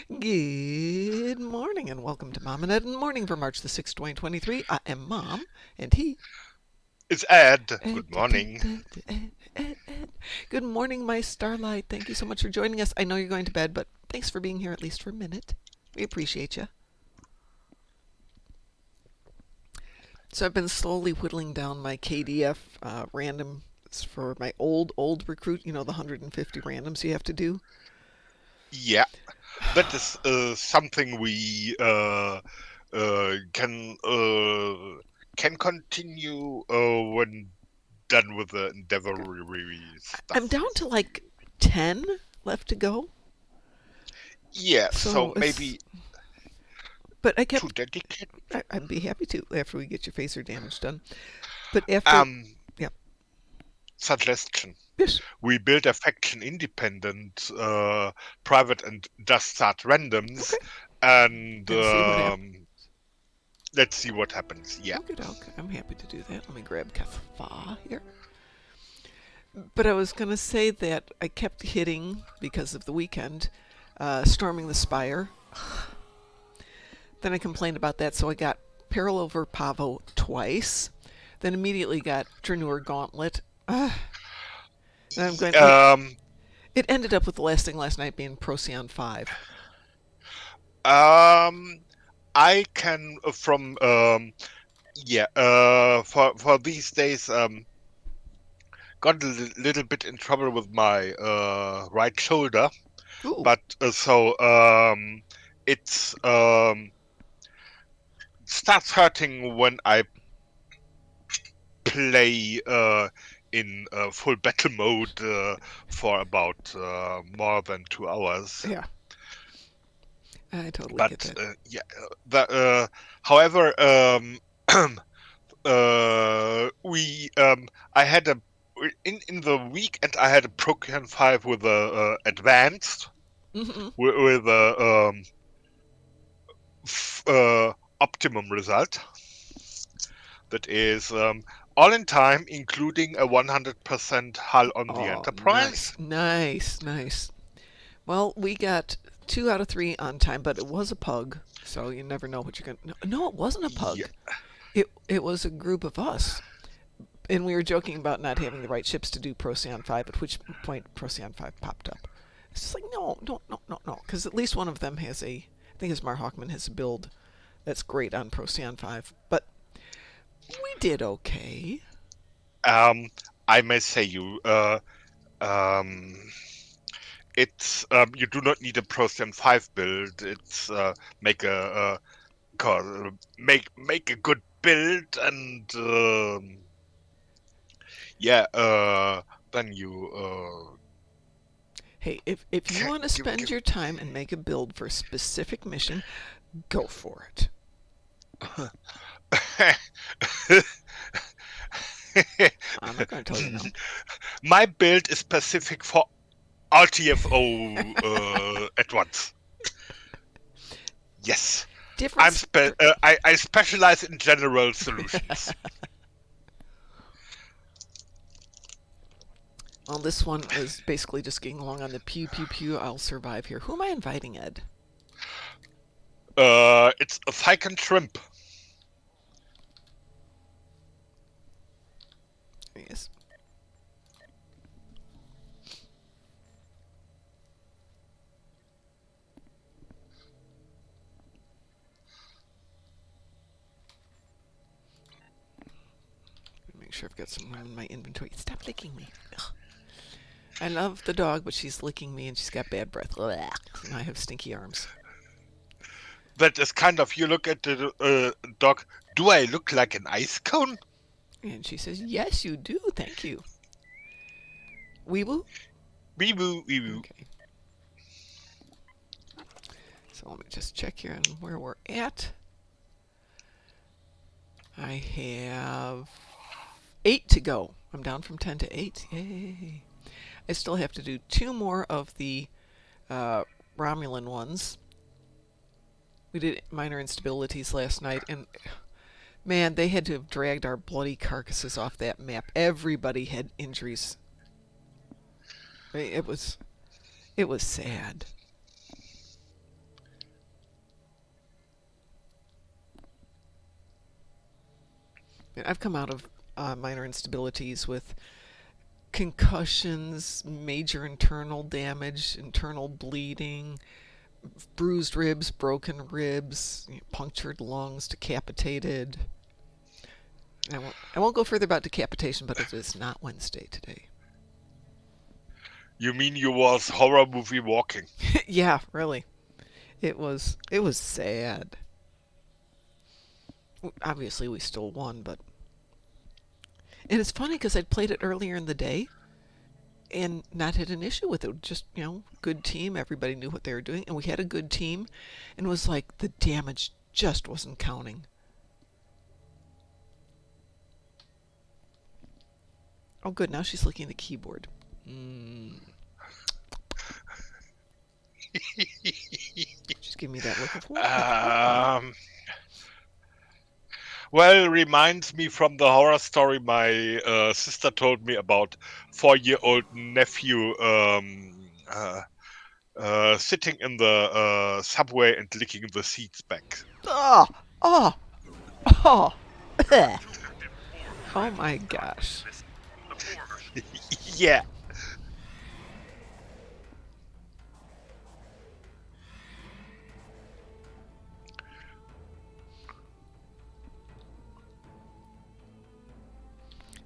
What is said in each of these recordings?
Good morning and welcome to Mom and Ed in the Morning for March the 6th, 2023. I am Mom and he. It's Ed. Ed, Good Ed, Ed, morning. Ed, Ed, Ed, Ed. Good morning, my starlight. Thank you so much for joining us. I know you're going to bed, but thanks for being here at least for a minute. We appreciate you. So I've been slowly whittling down my KDF randoms for my old recruit. You know, the 150 randoms you have to do. Yeah, that is something we can continue when done with the Endeavory I'm stuff. down to like 10 left to go. Yeah, so So it's. maybe But I to kept. dedicate. I'd be happy to after we get your phaser damage done. But after. Um, Yeah. Suggestion. Yes. We build a faction independent, private, and just start randoms, Okay. and And see what happens. let's see what happens. Yeah. Okay, okay. I'm happy to do that. Let me grab Kafa here. But I was going to say that I kept hitting because of the weekend, storming the spire. Then I complained about that, so I got Peril over Pavo twice. Then immediately got Drenur Gauntlet. And I'm going. Um, It ended up with the last thing last night being Procyon 5. um, I can from yeah for these days got a little bit in trouble with my right shoulder, Ooh. but it's starts hurting when I play in full battle mode for about more than 2 hours. Yeah, I totally get But that. yeah, however, we I had a in the weekend I had a Procyon 5 with a advanced Mm-hmm. with a optimum result that is all in time, including a 100% hull on the Oh, Enterprise. nice, nice, nice. Well, we got 2 out of 3 on time, but it was a pug, so you never know what you're gonna. No, it wasn't a Yeah. pug. It was a group of us, and we were joking about not having the right ships to do Procyon 5. At which point Procyon 5 popped up. It's just like no, no, no, no, no, because at least one of them has a. I think his Mar Hawkman has a build that's great on Procyon 5, but we did okay. Um, I may say you um, it's you do not need a Procyon 5 build. It's make make a good build and yeah, then you Hey, if you want to spend give. your time and make a build for a specific mission, go for it. I'm not going to tell you no. My build is specific for RTFO at once. Yes, Difference. I specialize in general solutions. Well, this one is basically just getting along on the pew pew pew. I'll survive here. Who am I inviting, Ed? It's a Falcon Shrimp. Yes. Make sure I've got some room in my inventory. Stop licking me. Ugh. I love the dog, but she's licking me and she's got bad breath. Ugh. And I have stinky arms. That is kind of, you look at the dog. Do I look like an ice cone? And she says, "Yes, you do. Thank you." Weeble? Wee woo, wee woo. Okay. So let me just check here on where we're at. I have 8 to go. I'm down from 10 to 8. Yay. I still have to do 2 more of the uh, Romulan ones. We did minor instabilities last night, and man, they had to have dragged our bloody carcasses off that map. Everybody had injuries. It was sad. And I've come out of minor instabilities with concussions, major internal damage, internal bleeding, bruised ribs, broken ribs, punctured lungs, decapitated. I won't go further about decapitation, but it is not Wednesday today. You mean you was horror movie walking? Yeah, really. It was sad. Obviously, we still won, but and it's funny because I'd played it earlier in the day and not had an issue with it. Just good team. Everybody knew what they were doing, and we had a good team, and it was like the damage just wasn't counting. Oh, good. Now she's looking at the keyboard. She's giving me that look of what? Well, reminds me from the horror story my sister told me about 4-year-old nephew sitting in the subway and licking the seats back. Oh, oh, oh. Oh my gosh. Yeah.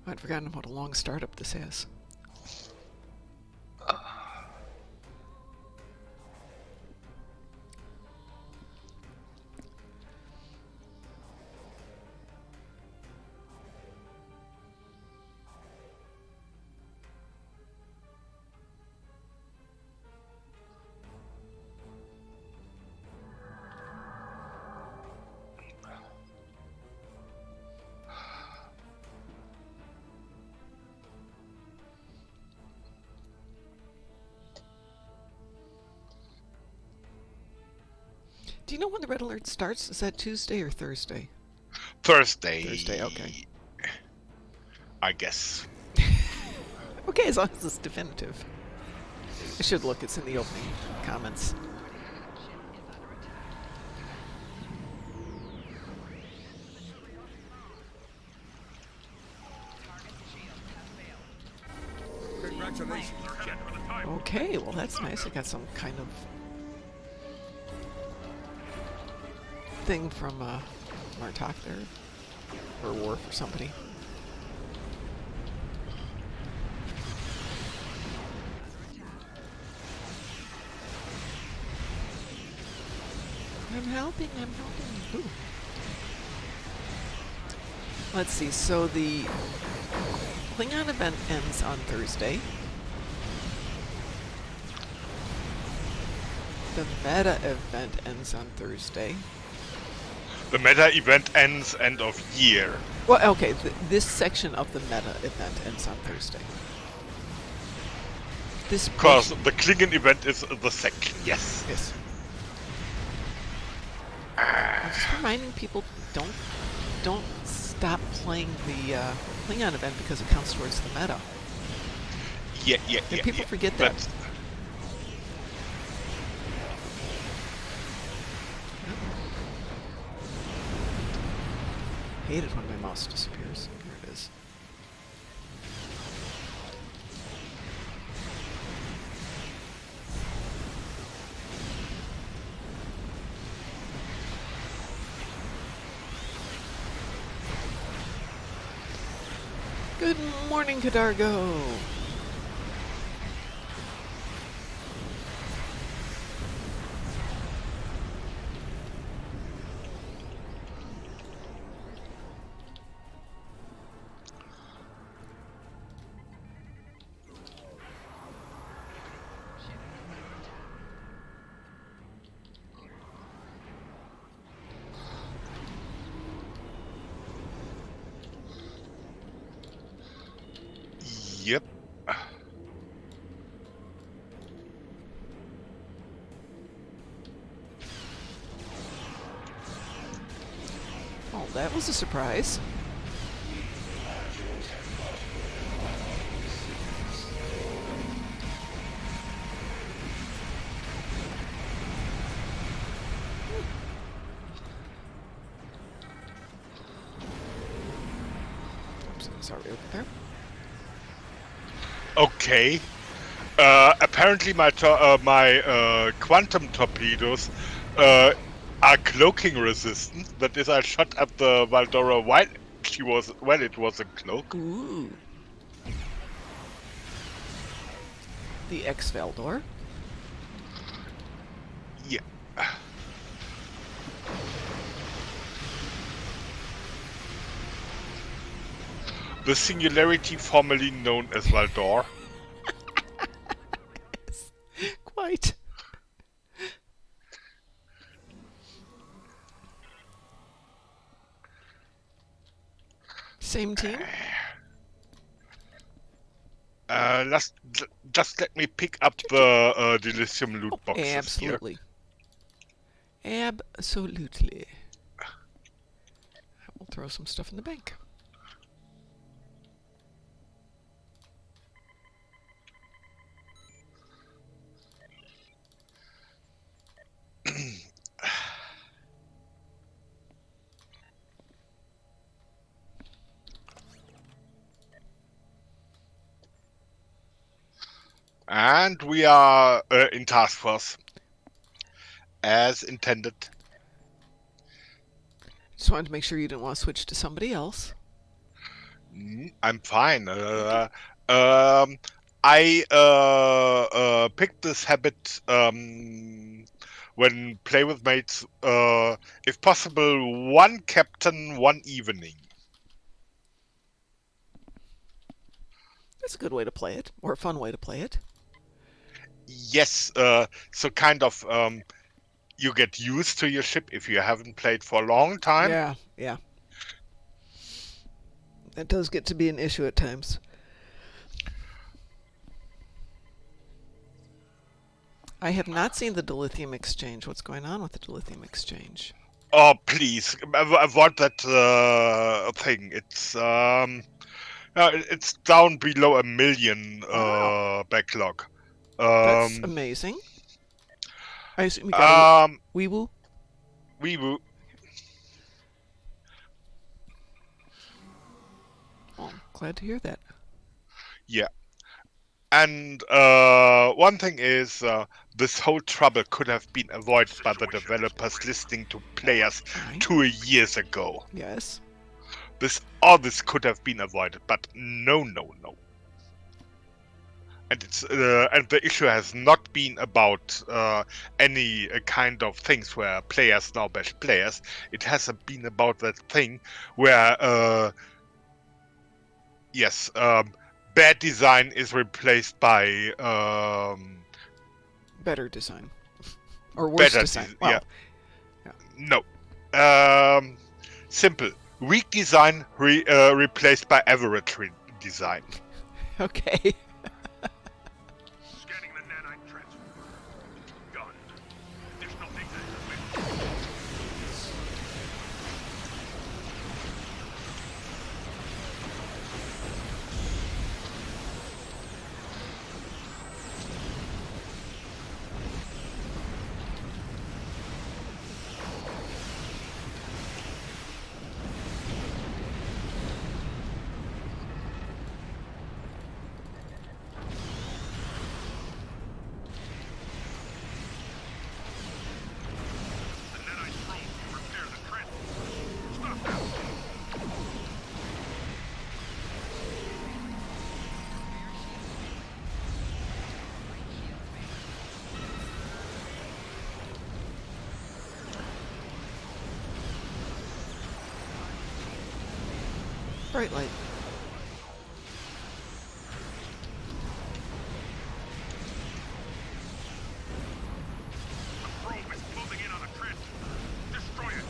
I'd forgotten what a long startup this has. Do you know when the red alert starts? Is that Tuesday or Thursday? Thursday. Thursday, okay. I guess. Okay, as long as it's definitive. I should look. It's in the opening comments. Congratulations, Jet. Okay, well that's nice. I got some kind of thing from Martok there, or Worf or somebody. I'm helping. Ooh. Let's see. So the Klingon event ends on Thursday. The meta event ends on Thursday. The meta event ends end of year. Well, okay, this section of the meta event ends on Thursday. This Because the Klingon event is the second, yes. Yes. I'm just reminding people, don't stop playing the Klingon event because it counts towards the meta. Yeah. And people forget that. But I hate it when my mouse disappears. Here it is. Good morning, Cadargo. yep. Oh, that was a surprise. already over there. Okay. Apparently my quantum torpedoes are cloaking resistant. That is, I shot at the Valdora while it was in cloak. Ooh. The X-Valdor. Yeah. The singularity formerly known as Valdor. Quite. Same team? Just let me pick up the Delicium loot boxes here. Absolutely. Absolutely. We'll throw some stuff in the bank. And we are in task force, as intended. Just wanted to make sure you didn't want to switch to somebody else. I'm fine. I picked this habit when play with mates. If possible, one captain, one evening. That's a good way to play it, or a fun way to play it. Yes. So kind of you get used to your ship if you haven't played for a long time. Yeah, yeah. That does get to be an issue at times. I have not seen the Dilithium Exchange. What's going on with the Dilithium Exchange? Oh, please avoid that thing. It's down below 1 million Wow. backlog. That's amazing. I assume you got a Weewoo? Weewoo. Oh, glad to hear that. Yeah. And one thing is, this whole trouble could have been avoided by the developers listening to players Right. 2 years ago. Yes. All this could have been avoided, but no. And the issue has not been about any kind of things where players now bash players. It has been about that thing where bad design is replaced by Better design. Or worse better design. yeah. Well, No. Simple. Weak design replaced by average design. okay. Scanning the nanite transfer. Gun. Additional data. The nanite probe to repair the transfer. Stop now. Bright light. The probe is closing in on the transfer. Destroy it.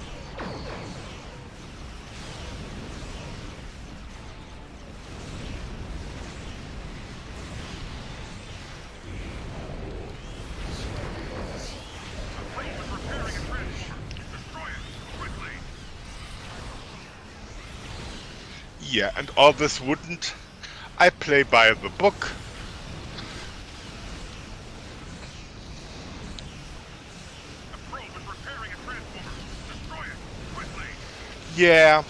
The probe is repairing a transfer. Destroy it. Quickly. Yeah, and all this wouldn't. I play by the book. The probe is repairing a transformer. Destroy it. Quickly. Yeah.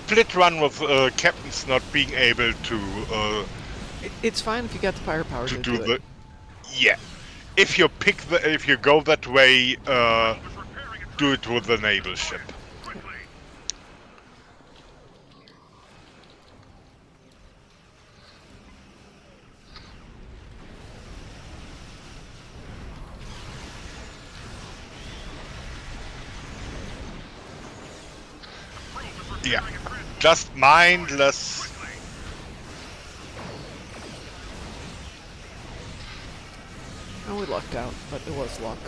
split run with captains not being able It's fine if you got the firepower to to do do the it. yeah. If you go that way, Was repairing a do it with the naval ship. quickly. Yeah, just mindless. Oh, we lucked out, but it was luck.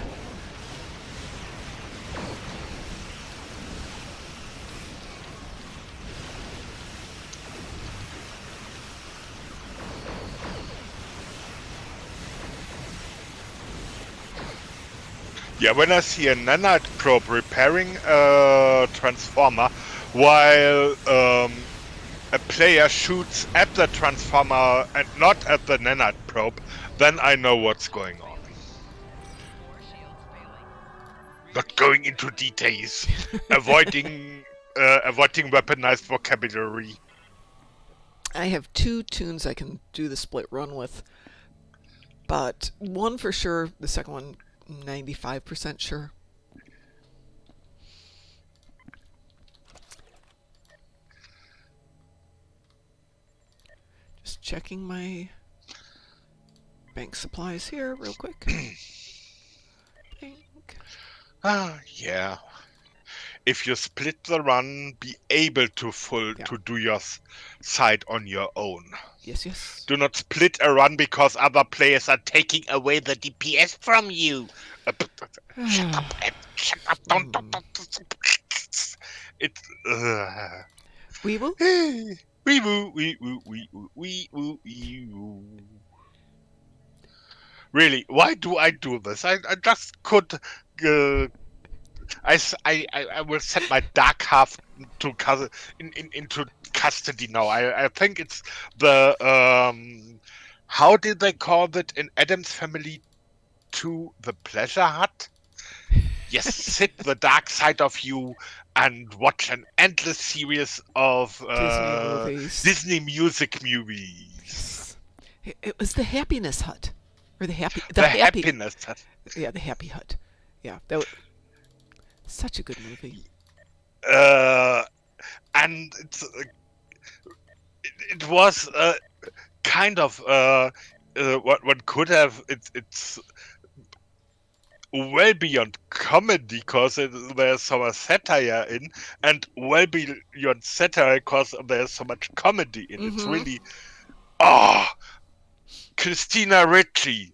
Yeah, when I see a nanite probe repairing a transformer while a player shoots at the transformer and not at the nanite probe, then I know what's going on. Not going into details, avoiding weaponized vocabulary. I have 2 tunes I can do the split run with, but one for sure, the second one 95% sure. Just checking my bank supplies here real quick. Bank. Yeah. If you split the run, be able to do your side on your own. Yes, yes. Do not split a run because other players are taking away the DPS from you. Shut up, Ed. Shut up. Don't. It's. Wee woo? Wee woo, wee woo, wee woo, wee woo, wee woo. Really, why do I do this? I just could. I will set my dark half to into custody now. I think it's the how did they call it in Adam's Family 2, the pleasure hut? Yes, sit the dark side of you and watch an endless series of Disney movies. Disney music movies. Yes. It was the Happiness Hut. Or the happy... The happiness hut. Yeah, the Happy Hut. Yeah, that was such a good movie. And it was kind of what one could have. It's well beyond comedy because there's so much satire in, and well beyond satire because there's so much comedy in. It's really Christina Ricci,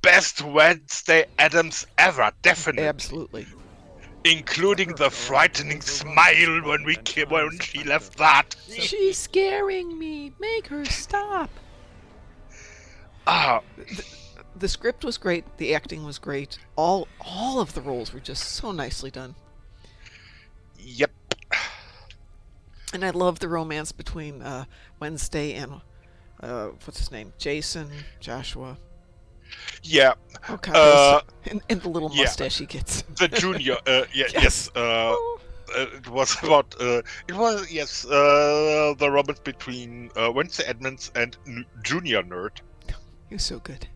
best Wednesday Addams ever, definitely. Absolutely. Including the frightening smile when she left that. She's scaring me. Make her stop. The script was great. The acting was great. All of the roles were just so nicely done. Yep. And I love the romance between Wednesday and what's his name? Jason, Joshua. Yeah. Oh God, and the little yeah. mustache he gets. The junior. Yes. It was about. It was the romance between Wednesday Edmonds and Junior Nerd. He was so good.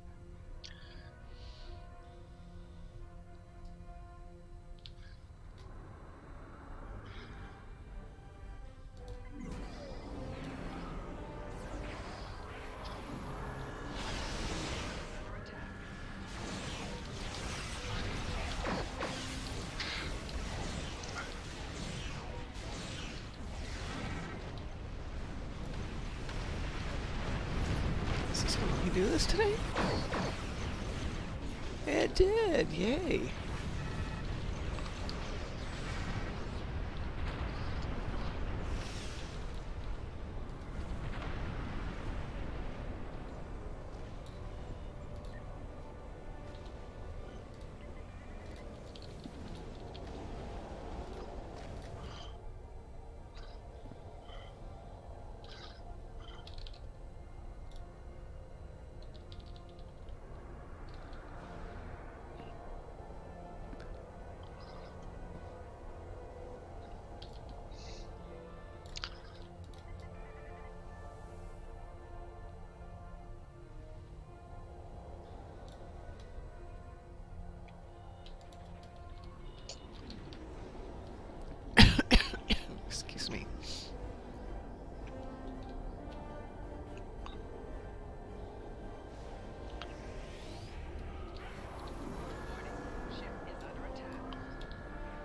Is this going to let me do this today? It did. Yay.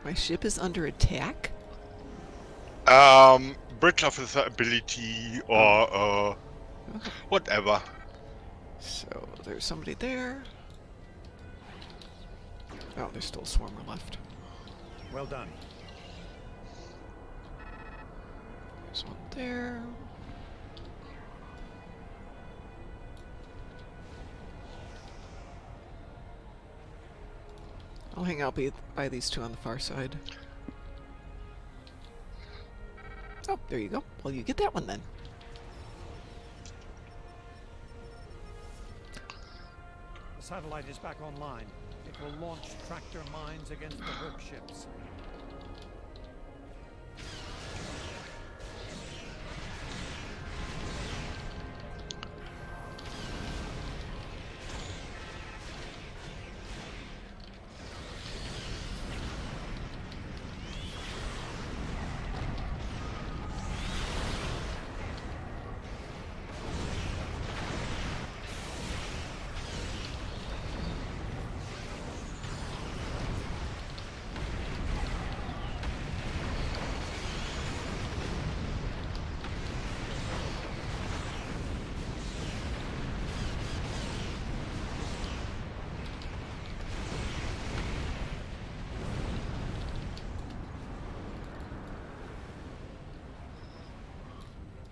My ship is under attack? Bridge officer ability or Okay. whatever. So there's somebody there. Oh, there's still a swarmer left. Well done. There's one there. I'll hang out by these two on the far side. Oh, there you go. Well, you get that one then. The satellite is back online. It will launch tractor mines against the Herc ships.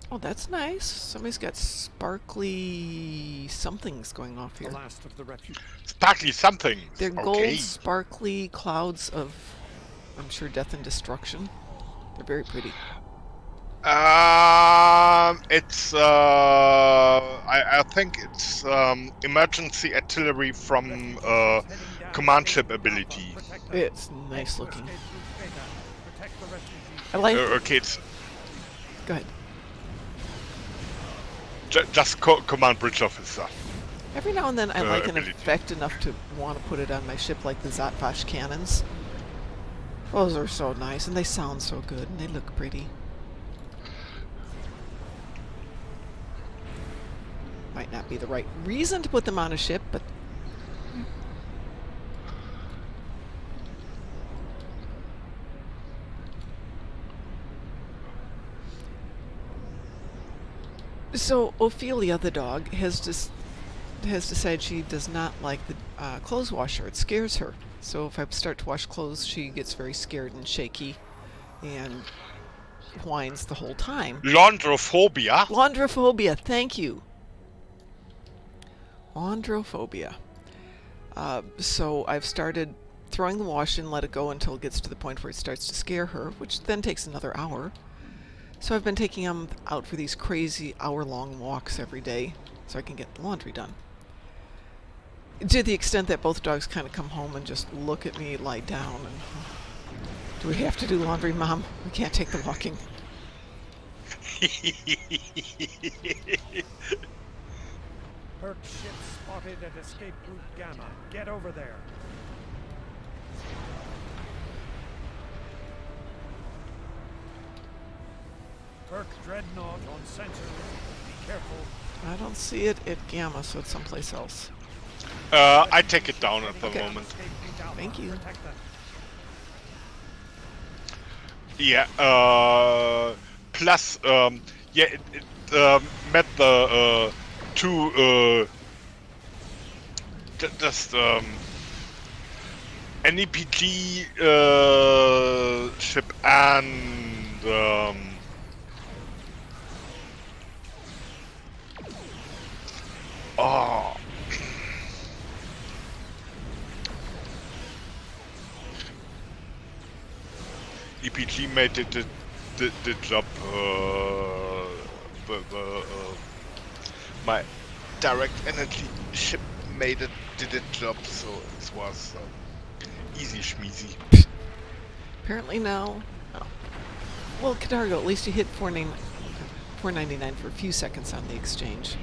Oh, that's nice. Somebody's got sparkly somethings going off The here. last of the refuge. Sparkly something. They're gold, Okay. sparkly clouds of, I'm sure, death and destruction. They're very pretty. It's I think it's emergency artillery from command ship ability. It's nice looking. I like. Okay, it's Go ahead. just command bridge officer. Every now and then, I like an ability. effect enough to want to put it on my ship, like the Zotvash cannons. Those are so nice, and they sound so good, and they look pretty. Might not be the right reason to put them on a ship, but so Ophelia, the dog, has decided she does not like the clothes washer. It scares her. So if I start to wash clothes, she gets very scared and shaky, and whines the whole time. Laundrophobia. Laundrophobia, thank you. Laundrophobia. So I've started throwing the wash in, let it go until it gets to the point where it starts to scare her, which then takes another hour. So I've been taking them out for these crazy hour-long walks every day so I can get the laundry done. To the extent that both dogs kind of come home and just look at me, lie down, and do we have to do laundry, Mom? We can't take the walking. Herc ship spotted at escape route Gamma. Get over there. Herc dreadnought on sensor. Be careful. I don't see it at Gamma, so it's someplace else. I take it down at the Okay. moment. Escape route Alpha. Thank you. Protect them. Yeah. Plus, yeah, it met the two just NEPG ship and oh. EPG made the job. My direct energy ship did the job, so it was easy schmeezy. Apparently now. Oh. Well, Cadargo, at least you hit 499 for a few seconds on the exchange.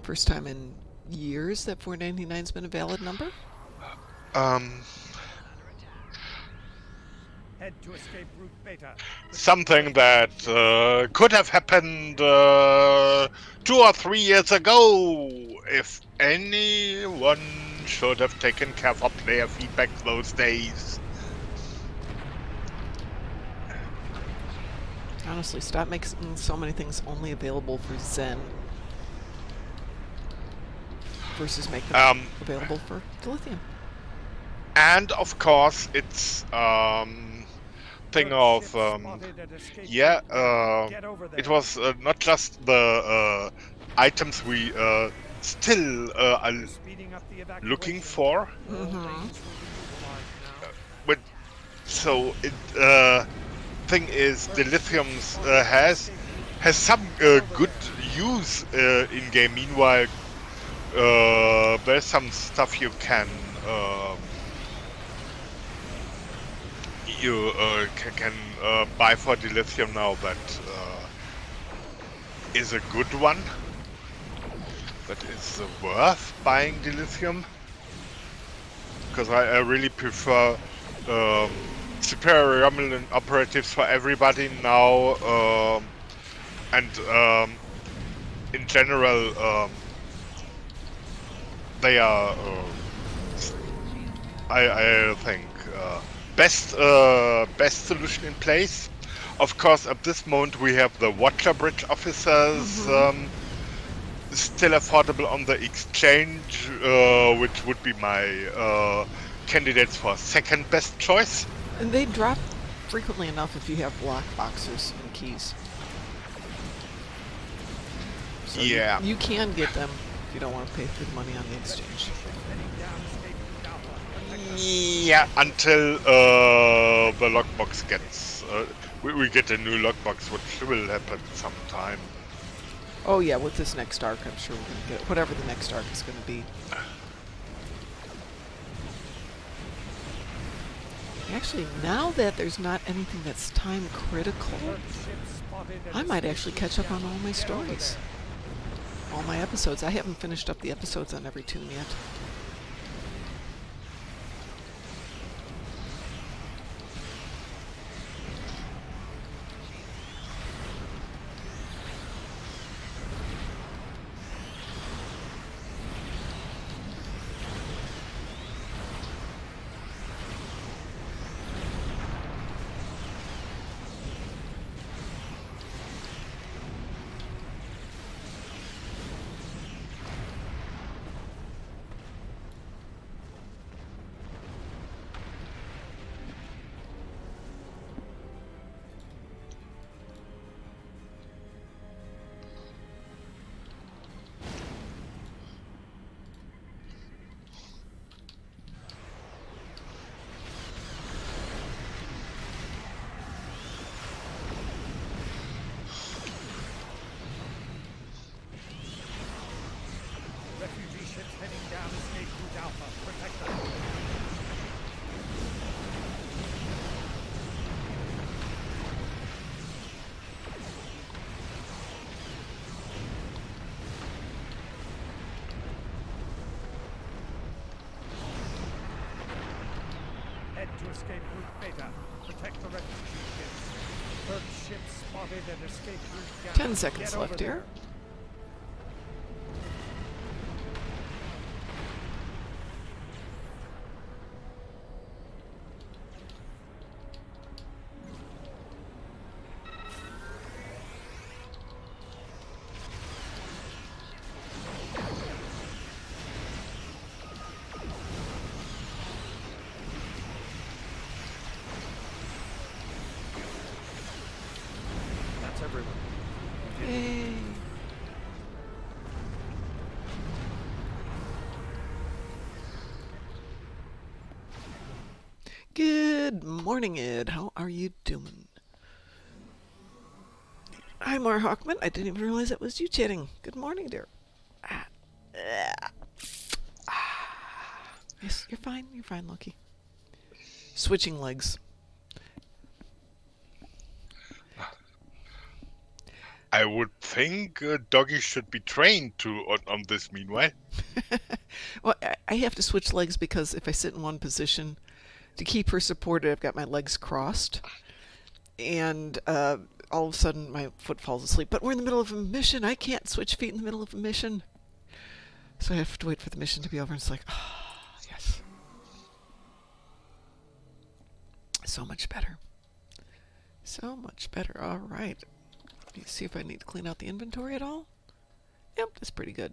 First time in years that 499's been a valid number? Head to escape route Beta. Something that could have happened 2 or 3 years ago, if anyone Someone should have taken care for player feedback those days. Honestly, stop making so many things only available for Zen versus make them available for Dilithium. And of course, it's thing of it was not just the items we still are looking for. But so it thing is, the lithiums has some good use in game. Meanwhile, there's some stuff you can can buy for the lithium now that is a good one. That is worth buying the lithium, because I really prefer superior Romulan operatives for everybody now, and in general they are I think best solution in place. Of course, at this moment we have the Watcher Bridge officers still affordable on the exchange, which would be my candidates for second best choice. And they drop frequently enough if you have lock boxes and keys. So Yeah. You can get them if you don't want to pay for the money on the exchange. Yeah, until the lockbox gets... we get a new lockbox, which will happen sometime. Oh yeah, with this next arc, I'm sure we're going to get it. Whatever the next arc is going to be. Actually, now that there's not anything that's time critical, I might actually catch up on all my stories. All my episodes. I haven't finished up the episodes on every tune yet. Refugee ships heading down Snake Route Alpha. Protect them. Head to escape route Beta. Protect the refugee ships. Third ship spotted at escape route Gamma. 10 seconds Get over left there. here. That's everyone. Yay. Good morning, Ed. How are you doing? Hi, Mar Hawkman. I didn't even realize it was you chatting. Good morning, dear. Yes, you're fine. You're fine, Loki. Switching legs. I would think Doggy should be trained on this meanwhile. Well, I have to switch legs because if I sit in one position, to keep her supported, I've got my legs crossed. And all of a sudden, my foot falls asleep. But we're in the middle of a mission. I can't switch feet in the middle of a mission. So I have to wait for the mission to be over. And it's like, So much better. So much better. All right. Let me see if I need to clean out the inventory at all. Yep, that's pretty good.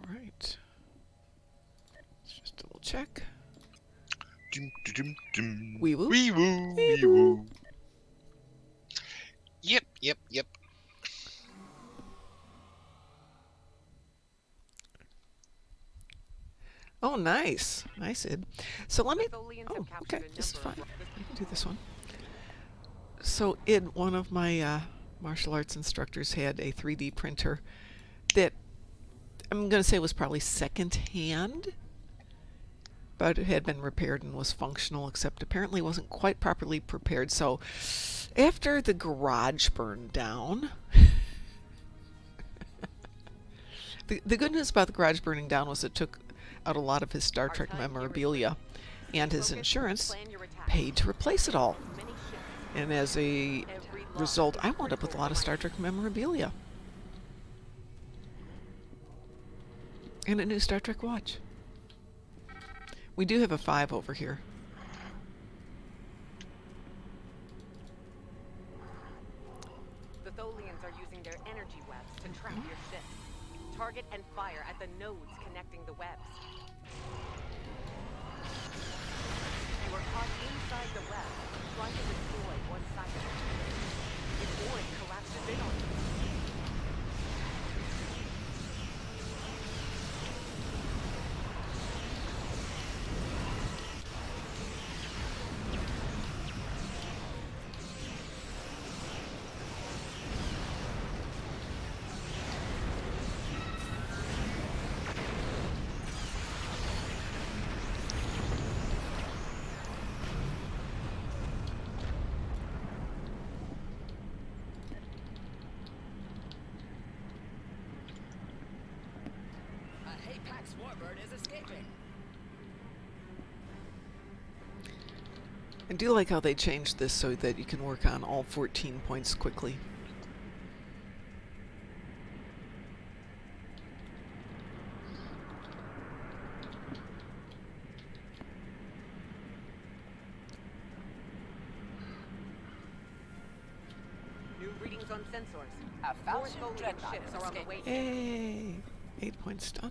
All right. Let's just double check. Dum, dum, dum. Wee woo. Wee woo. Wee Wee woo. Yep, yep, yep. Oh, nice. Nice, Id. So let me... Tholians Oh, have captured okay. a This is number fine. of I can do this one. So Id, one of my martial arts instructors, had a 3D printer that I'm going to say was probably second-hand, but it had been repaired and was functional, except apparently wasn't quite properly prepared. So after the garage burned down... The good news about the garage burning down was it took out a lot of his Star Trek memorabilia, and his insurance paid to replace it all. And as a result, I wound up with a lot of Star Trek memorabilia. And a new Star Trek watch. We do have a 5 over here. The Tholians are using their energy webs to trap your ship. Target and fire at the nodes connecting the webs. You are caught inside the web, trying to destroy one side of it. If Void collapses in on you, Apex Warbird is escaping. I do like how they changed this so that you can work on all 14 points quickly. new readings on sensors. A More Falchion Tholian dreadnought ships is are on the escaping. way. Yay! 8 points done.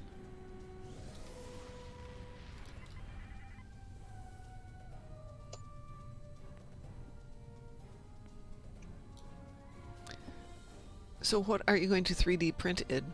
So what are you going to 3D print, Id?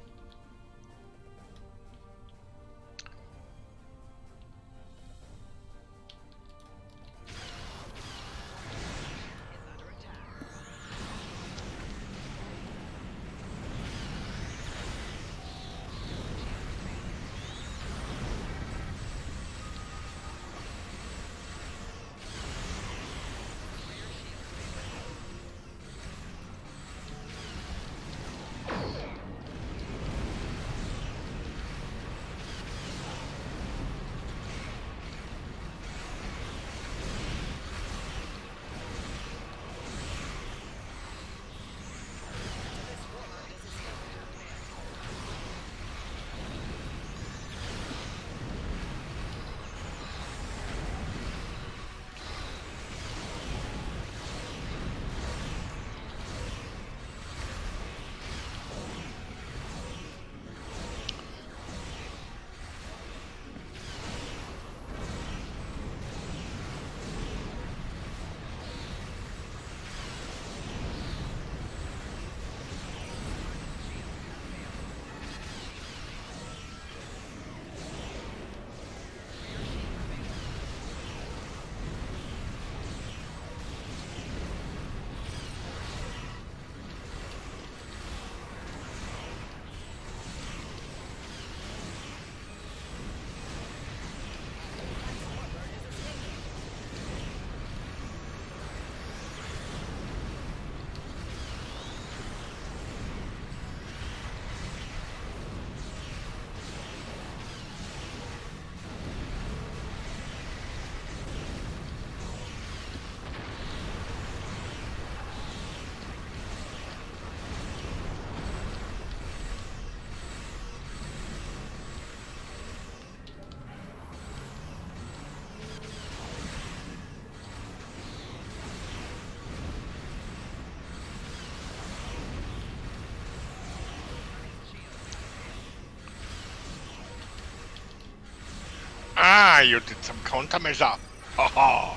You did some countermeasure. Haha.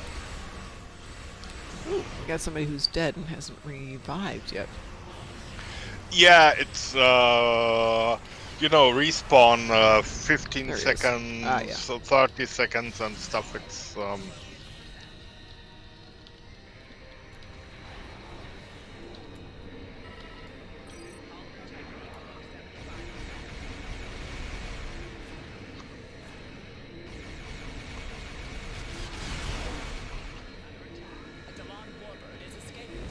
Ooh, we got somebody who's dead and hasn't revived yet. Yeah, it's respawn 15 There he is. seconds, Ah, yeah. 30 seconds and stuff. It's A Delon warbird is escaping.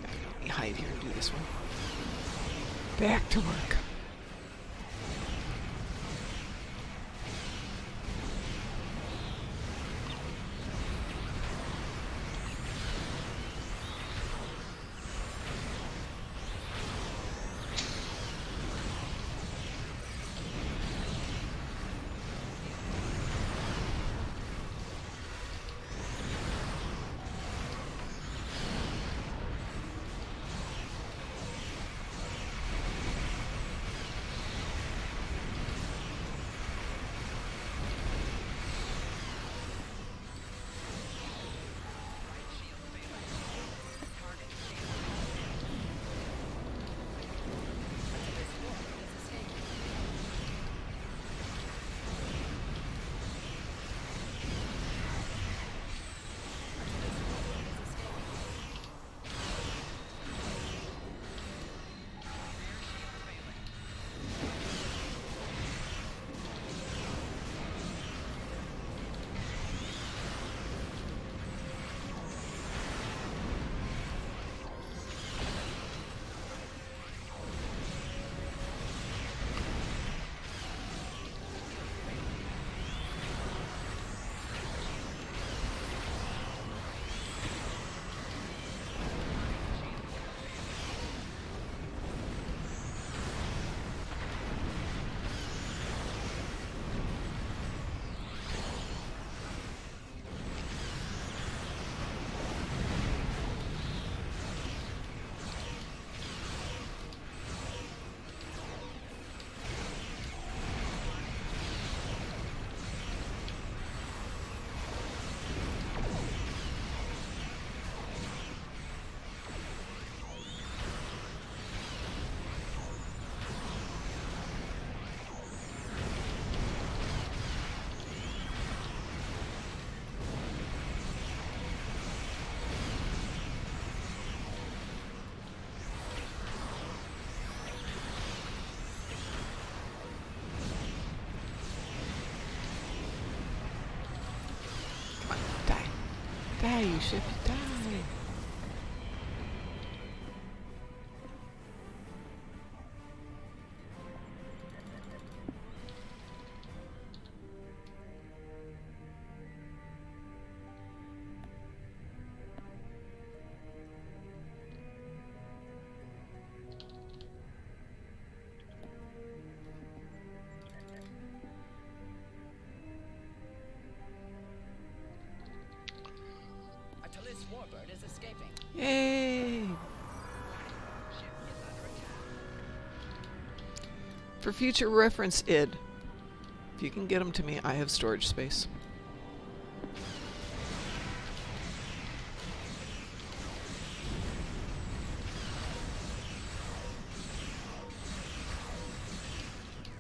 Let me hide here and do this one. Back to work. Come on, die. Die, you ship, die. A Talis warbird is escaping. Yay! For future reference, id. If you can get them to me, I have storage space.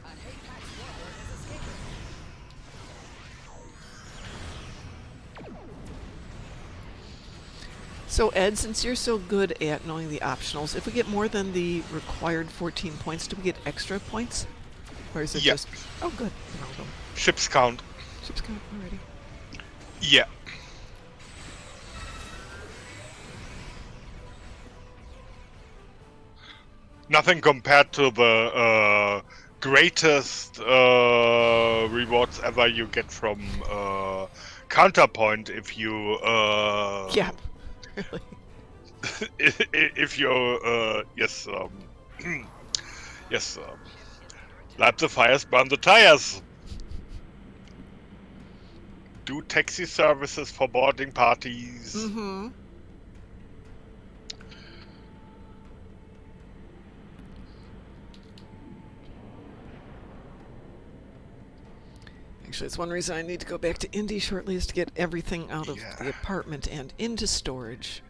An Apex warbird is escaping. So Ed, since you're so good at knowing the optionals, if we get more than the required 14 points, do we get extra points? Or is it Yeah. just... Oh, good. Then I'll go. Ships count. Ship's count already. Yeah. Nothing compared to the greatest rewards ever you get from Counterpoint if you Yeah, really. if you yes light the fires, burn the tires. Do taxi services for boarding parties. Mm-hmm. Actually, it's one reason I need to go back to Indy shortly is to get everything out of Yeah. the apartment and into storage.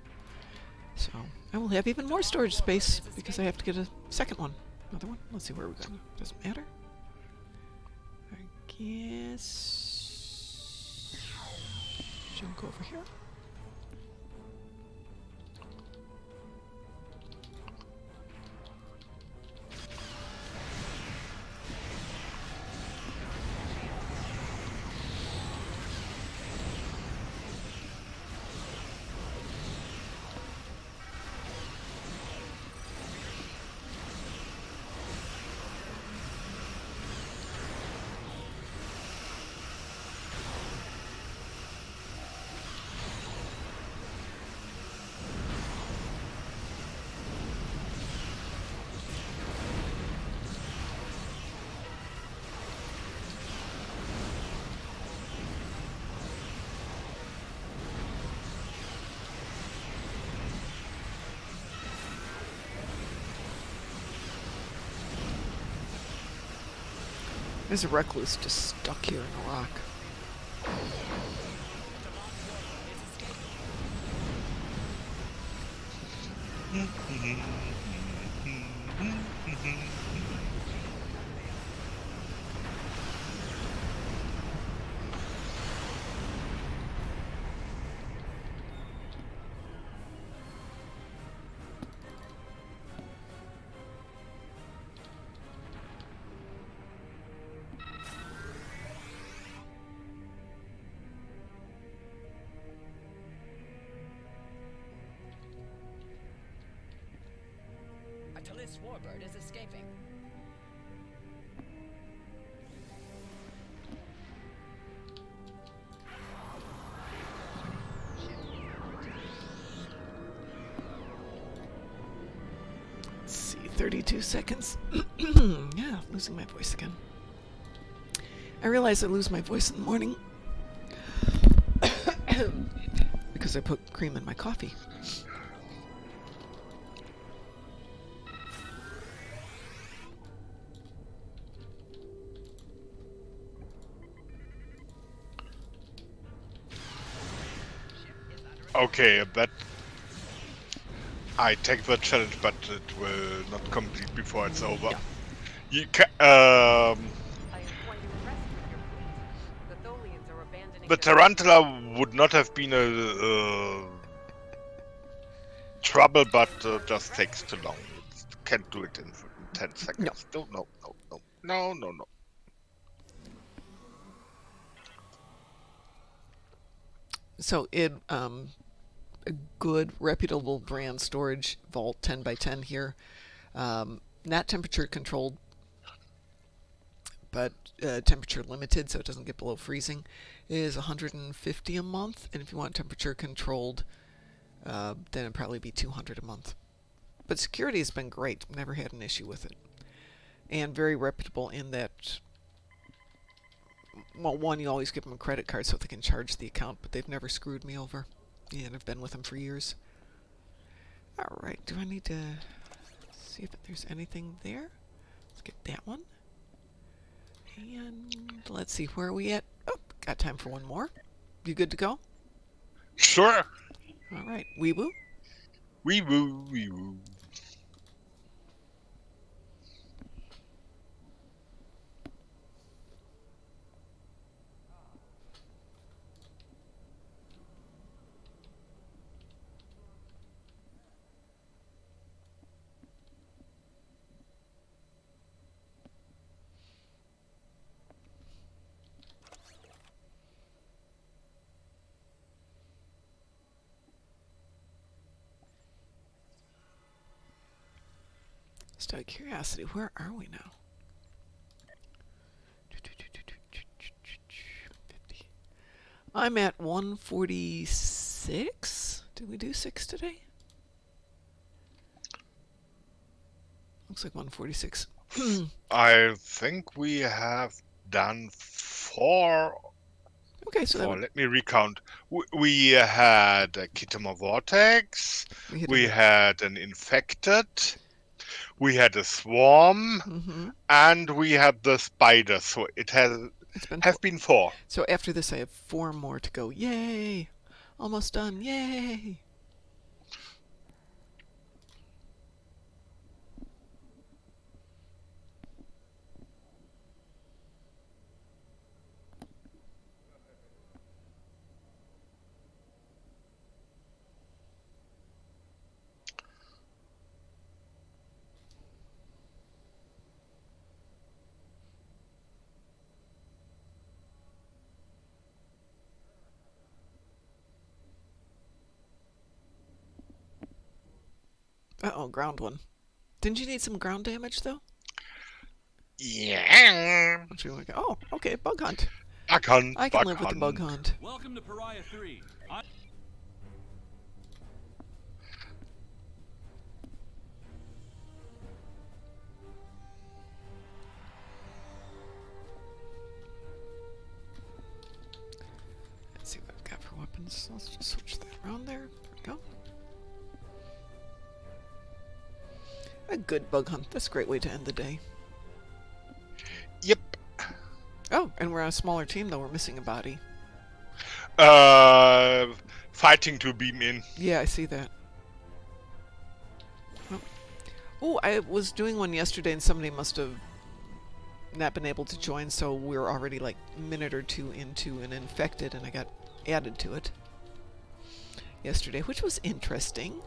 So I will have even more storage space because I have to get a second one. Another one? Let's see where we're going. Doesn't matter. I guess... Junk over here. There's a recluse just stuck here in a rock. A Talis warbird is escaping. Let's see, 32 seconds. Yeah, losing my voice again. I realize I lose my voice in the morning because I put cream in my coffee. Okay, that I take the challenge, but it will not complete before it's over. Yeah. You can, I am quite impressed with your fleet. The Tholians are abandoning the their- Tarantula would not have been a trouble, but just takes too long. Can't do it in 10 seconds. No. So in a good reputable brand storage vault 10 by 10 here, not temperature controlled, but temperature limited, so it doesn't get below freezing, is $150 a month. And if you want temperature controlled, then it'd probably be $200 a month. But security has been great. Never had an issue with it. And very reputable in that, well, one, you always give them a credit card so they can charge the account, but they've never screwed me over. And I've been with them for years. Alright, do I need to see if there's anything there? Let's get that one. And let's see, where are we at? Oh, got time for one more. You good to go? Sure. Alright, Weeboo. Wee woo. Just out of curiosity, where are we now? 50. I'm at 146. Did we do 6 today? Looks like 146. I think we have done 4. Okay, so that Let me recount. We had a Kitama Vortex. We had an Infected. We had a Swarm. Mm-hmm. And we had the Spider. So it has It's been Have been 4. So after this, I have 4 more to go. Yay! Almost done. Yay! Uh-oh, ground one. Didn't you need some ground damage, though? Yeah. Don't you like, oh, okay, bug hunt. I can live with the bug hunt. Welcome to Pariah 3. Let's see what I've got for weapons. Let's just switch that around there. There we go. A good bug hunt. That's a great way to end the day. Yep. Oh, and we're on a smaller team, though. We're missing a body. Fighting to beam in. Yeah, I see that. Oh, I was doing one yesterday, and somebody must have not been able to join, so we're already like a minute or 2 into an infected, and I got added to it yesterday, which was interesting.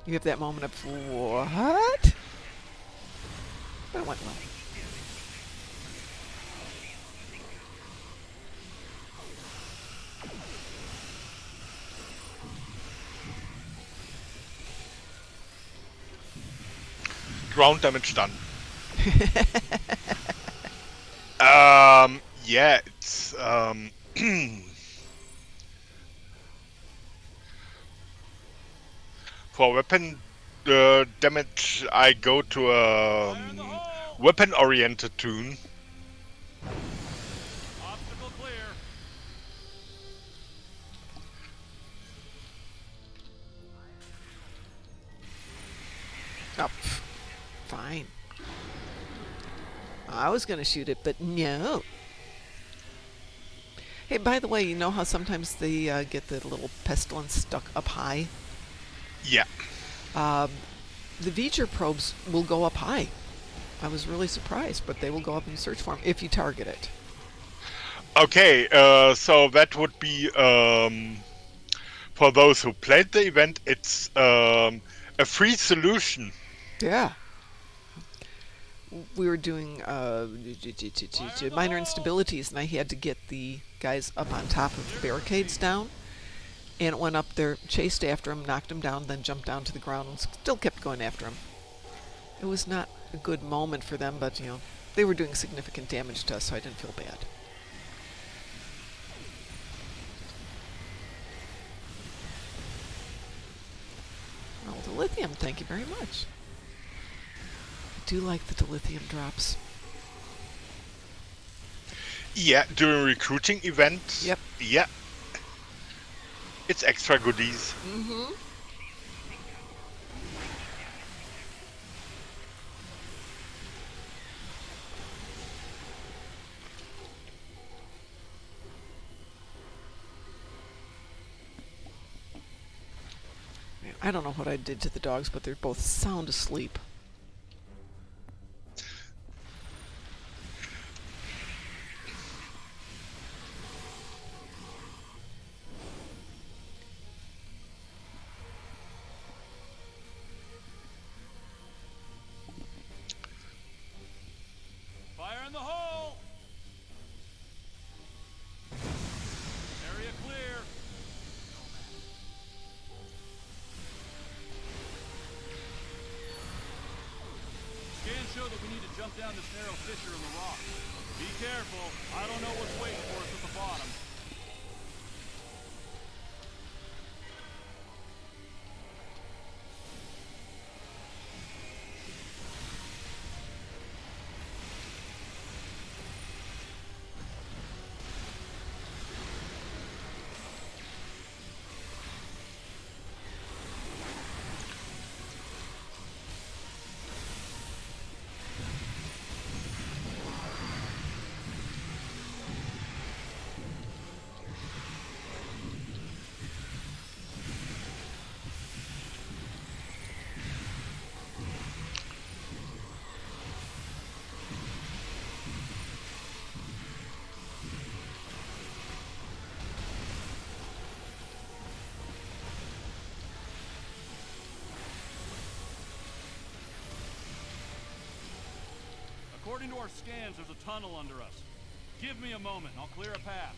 You have that moment of, what? But it went well. Ground damage done. Yeah, it's for weapon damage, I go to a weapon-oriented tune. Obstacle clear. Oh, fine. I was going to shoot it, but no. Hey, by the way, you know how sometimes they get the little pestilence stuck up high? Yeah. The V'ger probes will go up high. I was really surprised, but they will go up and search for them if you target it. Okay, so that would be for those who played the event. It's a free solution. Yeah. We were doing minor instabilities, and I had to get the guys up on top of the barricades down. And it went up there, chased after him, knocked him down, then jumped down to the ground and still kept going after him. It was not a good moment for them, but, you know, they were doing significant damage to us, so I didn't feel bad. Oh, the lithium, thank you very much. I do like the dilithium drops. Yeah, during recruiting events. Yep. Yeah. It's extra goodies. Mm-hmm. I don't know what I did to the dogs, but they're both sound asleep. Fire in the hole. Area clear. Scans show that we need to jump down this narrow fissure in the rock. Be careful. I don't know what's waiting for us at the bottom. According to our scans, there's a tunnel under us. Give me a moment, I'll clear a path.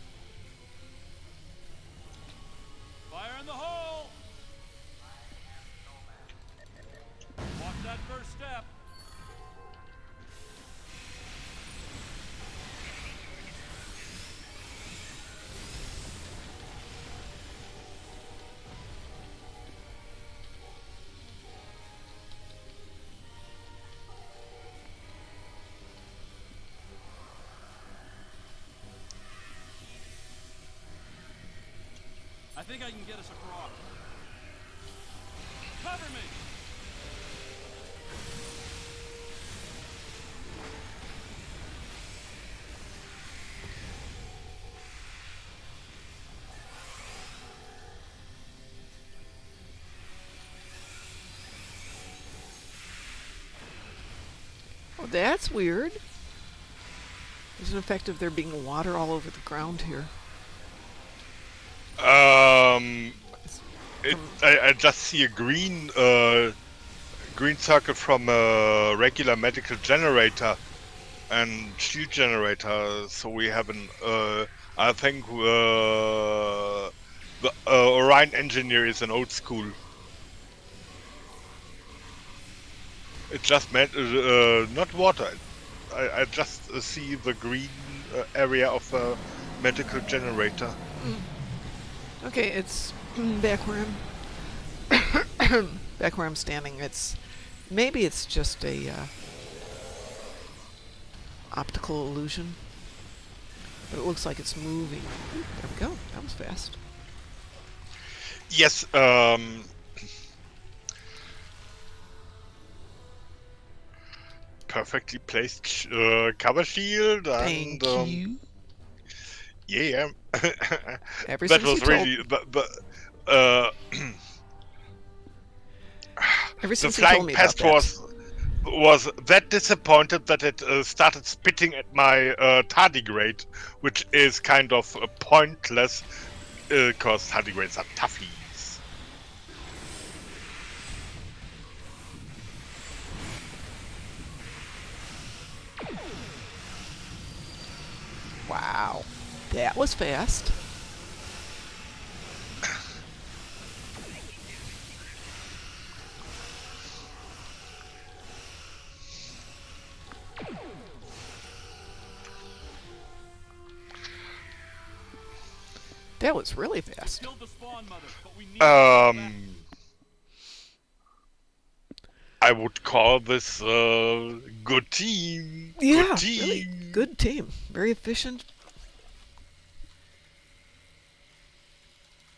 Fire in the hole! Watch that first step. I think I can get us across. Cover me! Oh, that's weird. There's an effect of there being water all over the ground here. I just see a green circle from a regular medical generator and shield generator. So we have an I think the Orion engineer is an old school. It just meant not water. I just see the green area of a medical generator. Okay, it's back where I'm standing. Maybe it's just a optical illusion, but it looks like it's moving. Ooh, there we go. That was fast. Yes. Perfectly placed cover shield. Thank And, you. Yeah. Ever That since was you really. Ever The since you told flying me pest about that. was that disappointed that it started spitting at my tardigrade, which is kind of pointless because tardigrades are toughies. Wow, that was fast. That was really fast. Killed the spawn mother, but we need to get back. I would call this good team. Yeah, Good team. really good team. Very efficient.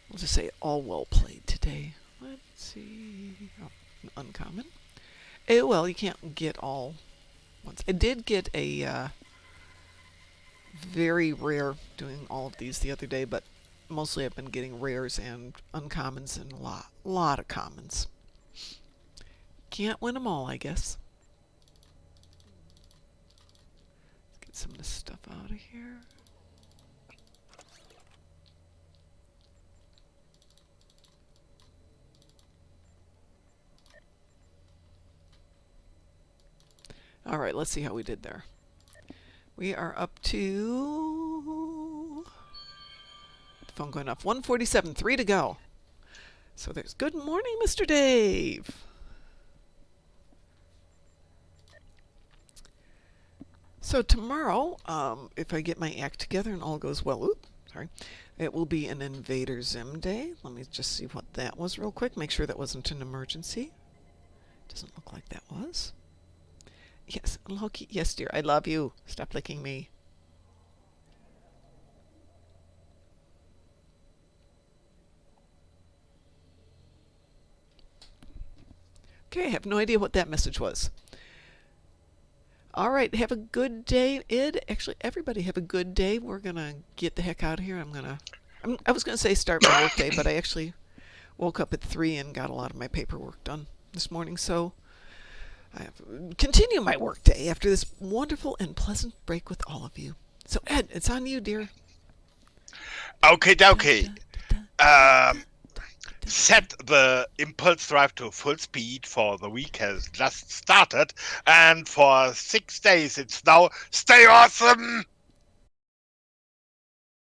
We'll just say all well played today. Let's see. Oh, uncommon. Oh, well, you can't get all once. I did get a very rare doing all of these the other day, but mostly I've been getting rares and uncommons and a lot of commons. Can't win them all, I guess. Let's get some of this stuff out of here. All right, let's see how we did there. We are up to the phone going off. 147, 3 to go. So there's good morning, Mr. Dave. So tomorrow, if I get my act together and all goes well, it will be an Invader Zim day. Let me just see what that was real quick. Make sure that wasn't an emergency. Doesn't look like that was. Yes, Loki. Yes, dear. I love you. Stop licking me. Okay, I have no idea what that message was. All right, have a good day, Id. Actually, everybody have a good day. We're going to get the heck out of here. I was going to say start my work day, but I actually woke up at 3 and got a lot of my paperwork done this morning, so I have to continue my work day after this wonderful and pleasant break with all of you. So, Ed, it's on you, dear. Okay. set the impulse drive to full speed, for the week has just started, and for 6 days it's now stay awesome!